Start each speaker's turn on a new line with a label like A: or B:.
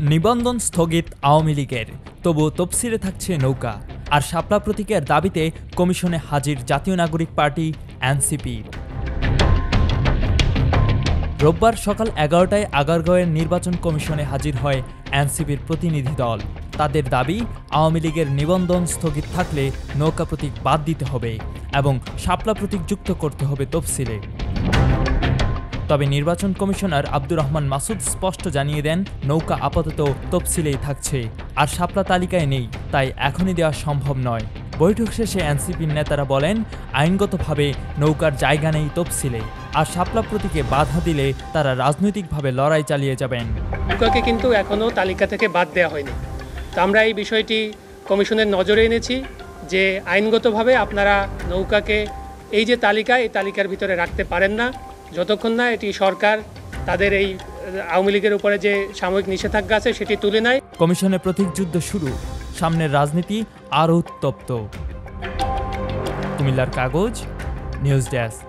A: নিবন্ধন স্থগিত আওয়ামী লীগের, তবু তফসিলে থাকছে নৌকা। আর শাপলা প্রতীকের দাবিতে কমিশনে হাজির জাতীয় নাগরিক পার্টি এনসিপি। রোববার সকাল 11টায় আগারগাঁওয়ের নির্বাচন কমিশনে হাজির হয় এনসিপির প্রতিনিধি দল। তাদের দাবি, আওয়ামী লীগের নিবন্ধন স্থগিত থাকলে নৌকা প্রতীক বাদ দিতে হবে এবং শাপলা প্রতীক যুক্ত করতে হবে তফসিলে। তবে নির্বাচন কমিশনার আব্দুর রহমান মাসুদ স্পষ্ট জানিয়ে দেন, নৌকা আপাতত তফসিলেই থাকছে, আর শাপলা তালিকায় নেই, তাই এখনই দেওয়া সম্ভব নয়। বৈঠক শেষে এনসিপির নেতারা বলেন, আইনগতভাবে নৌকার জায়গা নেই তফসিলে, আর শাপলা প্রতীকে বাধা দিলে তারা রাজনৈতিকভাবে লড়াই চালিয়ে যাবেন।
B: নৌকাকে কিন্তু এখনও তালিকা থেকে বাদ দেওয়া হয়নি। তো আমরা এই বিষয়টি কমিশনের নজরে এনেছি যে আইনগতভাবে আপনারা নৌকাকে এই যে তালিকা, এই তালিকার ভিতরে রাখতে পারেন না যতক্ষণ না এটি সরকার তাদের এই আওয়ামী লীগের উপরে যে সাময়িক নিষেধাজ্ঞা আছে সেটি তুলে নেয়।
A: কমিশনে প্রতীকযুদ্ধ শুরু, সামনের রাজনীতি আরও উত্তপ্ত। কুমিল্লার কাগজ, নিউজ ডেস্ক।